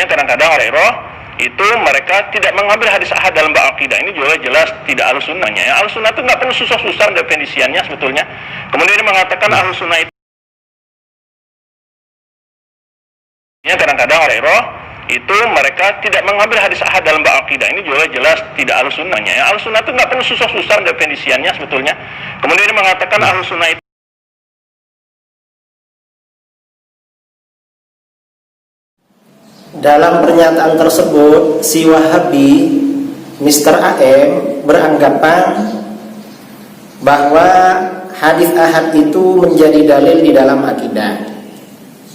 Kadang-kadang Hurairah itu mereka tidak mengambil hadis ahad dalam bab akidah. Ini juga jelas tidak Ahlussunnahnya. Ya, Ahlussunnah itu nggak perlu susah-susah definisiannya sebetulnya. Kemudian dia mengatakan Ahlussunnah itu kadang-kadang Hurairah itu mereka tidak mengambil hadis ahad dalam bab akidah. Ini juga jelas tidak Ahlussunnahnya. Ya, Ahlussunnah itu nggak perlu susah-susah definisiannya sebetulnya. Kemudian dia mengatakan Ahlussunnah itu dalam pernyataan tersebut, si Wahabi, Mr. AM, beranggapan bahwa hadis ahad itu menjadi dalil di dalam akidah.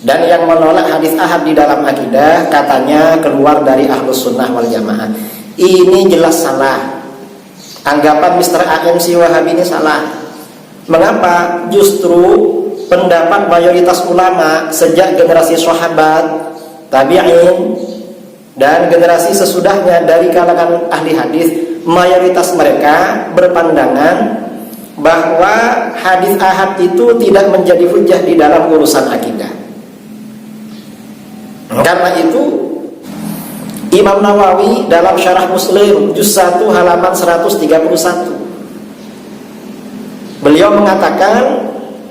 Dan yang menolak hadis ahad di dalam akidah katanya keluar dari Ahlussunnah wal Jamaah. Ini jelas salah. Anggapan Mr. AM si Wahabi ini salah. Mengapa? Justru pendapat mayoritas ulama sejak generasi sahabat, tabi'in, dan generasi sesudahnya dari kalangan ahli hadis, mayoritas mereka berpandangan bahwa hadis ahad itu tidak menjadi hujjah di dalam urusan akidah. Karena itu Imam Nawawi dalam Syarah Muslim juz 1 halaman 131 beliau mengatakan,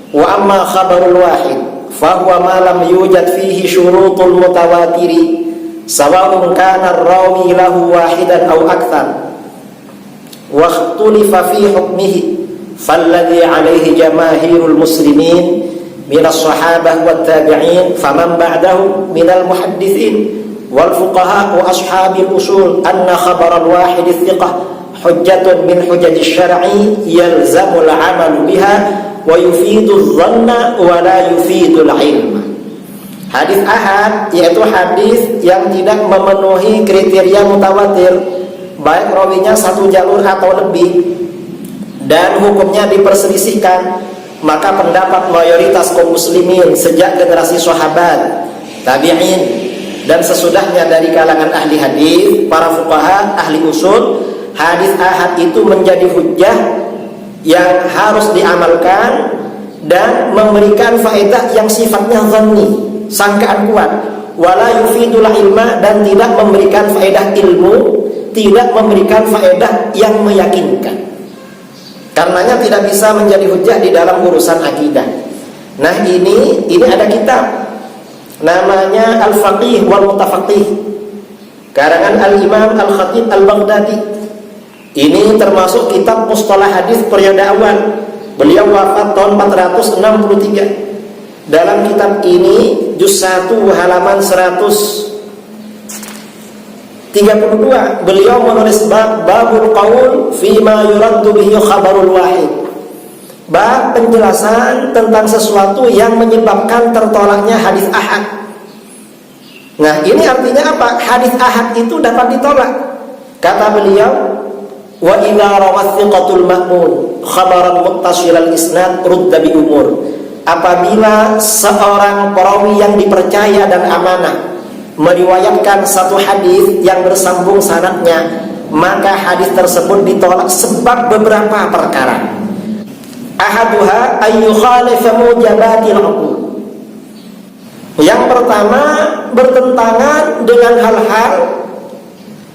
wa amma khabarul wahid fahuwa ma lam yujad fihi syurutul mutawatiri sawa'un kana ar-rawi lahu wahidan aw akthar wa ikhtulifa fi hukmihi falladhi alayhi jamaahirul muslimin minas sahabah wat tabi'in faman ba'dahum minal muhaddithin wal fuqaha wa ashabil usul anna khabaral wahid thiqah hujjatun min hujjatish syar'i yalzamul 'amalu biha wa yufidu dhanna wa la yufidu ilma. Hadis ahad yaitu hadis yang tidak memenuhi kriteria mutawatir, baik rawinya satu jalur atau lebih, dan hukumnya diperselisihkan, maka pendapat mayoritas kaum muslimin sejak generasi sahabat, tabi'in, dan sesudahnya dari kalangan ahli hadis, para fuqaha, ahli usul, hadis ahad itu menjadi hujjah yang harus diamalkan dan memberikan faedah yang sifatnya dhanni, sangkaan kuat, wala yufidul ilma, dan tidak memberikan faedah ilmu, tidak memberikan faedah yang meyakinkan. Karenanya tidak bisa menjadi hujjah di dalam urusan akidah. Nah, ini ada kitab namanya Al-Faqih wal Mutafaqih, karangan Al-Imam Al-Khatib Al-Baghdadi. Ini termasuk kitab mustalah hadis periode awal. Beliau wafat tahun 463. Dalam kitab ini juz 1 halaman 132 beliau menulis babul qaul fi ma yuraddu bihi khabarul wahid. Bab penjelasan tentang sesuatu yang menyebabkan tertolaknya hadis ahad. Nah, ini artinya apa? Hadis ahad itu dapat ditolak. Kata beliau, wa idza rawat thiqatul ma'mun khabaran muttasilal isnad rudda bi umur. Apabila seorang perawi yang dipercaya dan amanah meriwayatkan satu hadis yang bersambung sanadnya, maka hadis tersebut ditolak sebab beberapa perkara. Ahaduha ayyukhalifa mujabatil uqul. Yang pertama, bertentangan dengan hal-hal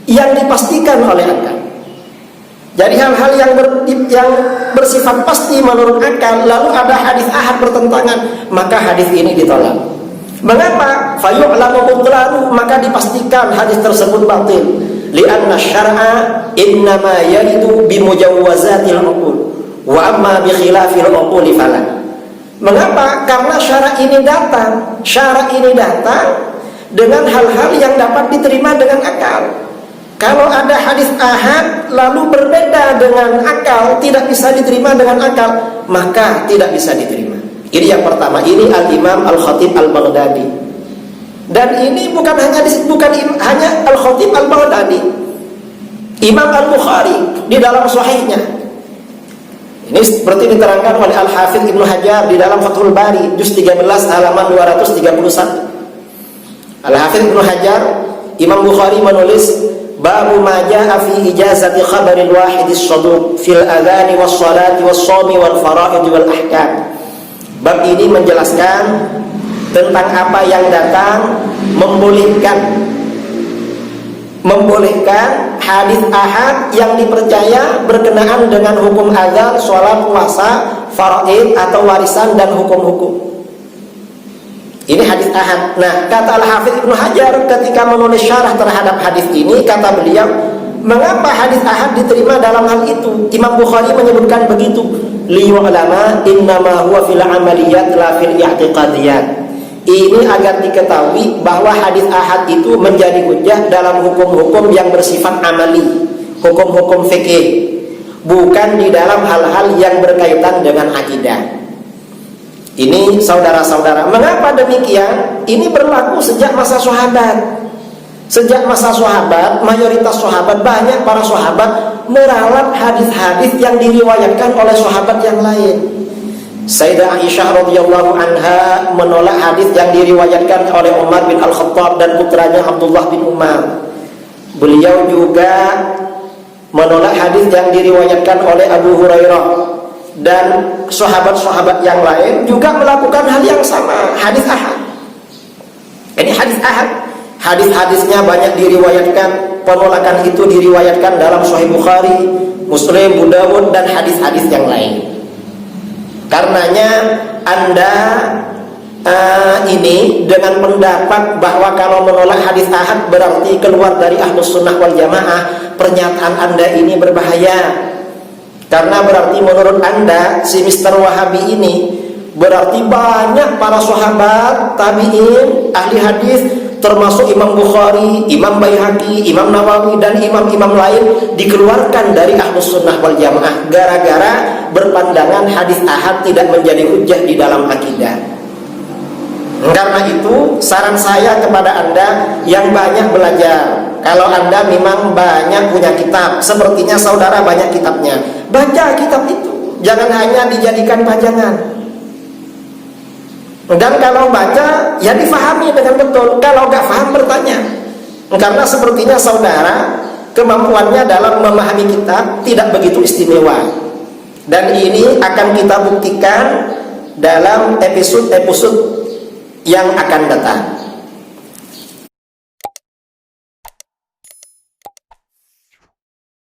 yang dipastikan oleh akal. Jadi hal-hal yang bersifat pasti menurut akal, lalu ada hadis ahad bertentangan, maka hadis ini ditolak. Mengapa? Fayu'lamu butlanuhu, maka dipastikan hadis tersebut batil. Li'anna syar'a innama yaridu bimujawwazatil uqul wa amma bi khilafil uquli fala. Mengapa? Karena syara ini datang dengan hal-hal yang dapat diterima dengan akal. Kalau ada hadis ahad lalu berbeda dengan akal, tidak bisa diterima dengan akal, maka tidak bisa diterima. Ini yang pertama. Ini Al-Imam Al-Khatib Al-Baghdadi. Dan ini bukan hanya Al-Khatib Al-Baghdadi. Imam Al-Bukhari di dalam sahihnya. Ini seperti diterangkan oleh Al-Hafidz Ibnu Hajar di dalam Fathul Bari juz 13 halaman 231. Al-Hafidz Ibnu Hajar, Imam Bukhari menulis babu ma jaa fi ijazati khabaril wahidis saduq fil adhani was salati was shaumi wal faraid wal ahkam. Bab ini menjelaskan tentang apa yang datang membolehkan hadis ahad yang dipercaya berkenaan dengan hukum azan, sholat, puasa, faraid atau warisan dan hukum-hukum. Ini hadis ahad. Nah, kata Al-Hafidz Ibnu Hajar ketika menulis syarah terhadap hadis ini, kata beliau, mengapa hadis ahad diterima dalam hal itu? Imam Bukhari menyebutkan begitu, liyu'lama innama huwa fil amaliyat la fil i'tiqadiyat. Ini agar diketahui bahwa hadis ahad itu menjadi hujjah dalam hukum-hukum yang bersifat amali, hukum-hukum fikih, bukan di dalam hal-hal yang berkaitan dengan akidah. Ini saudara-saudara, mengapa demikian? Ini berlaku sejak masa sahabat. Sejak masa sahabat, mayoritas sahabat, banyak para sahabat meralat hadis-hadis yang diriwayatkan oleh sahabat yang lain. Sayyidah Aisyah radhiyallahu anha menolak hadis yang diriwayatkan oleh Umar bin Al-Khattab dan putranya Abdullah bin Umar. Beliau juga menolak hadis yang diriwayatkan oleh Abu Hurairah, dan sahabat-sahabat yang lain juga melakukan hal yang sama. Hadis ahad. Ini hadis ahad. Hadis-hadisnya banyak diriwayatkan. Penolakan itu diriwayatkan dalam Sahih Bukhari, Muslim, Abu Dawud dan hadis-hadis yang lain. Karenanya Anda ini dengan pendapat bahwa kalau menolak hadis ahad berarti keluar dari Ahlus Sunnah wal Jamaah, pernyataan Anda ini berbahaya. Karena berarti menurut Anda si Mr. Wahabi ini berarti banyak para sahabat, tabi'in, ahli hadis, termasuk Imam Bukhari, Imam Baihaqi, Imam Nawawi dan imam-imam lain dikeluarkan dari Ahlus Sunnah wal Jamaah gara-gara berpandangan hadis ahad tidak menjadi hujjah di dalam akidah. Karena itu saran saya kepada Anda yang banyak belajar, kalau Anda memang banyak punya kitab, sepertinya saudara banyak kitabnya, baca kitab itu, jangan hanya dijadikan pajangan. Dan kalau baca, ya difahami dengan betul. Kalau nggak paham, bertanya. Karena sepertinya saudara kemampuannya dalam memahami kitab tidak begitu istimewa. Dan ini akan kita buktikan dalam episode-episode yang akan datang.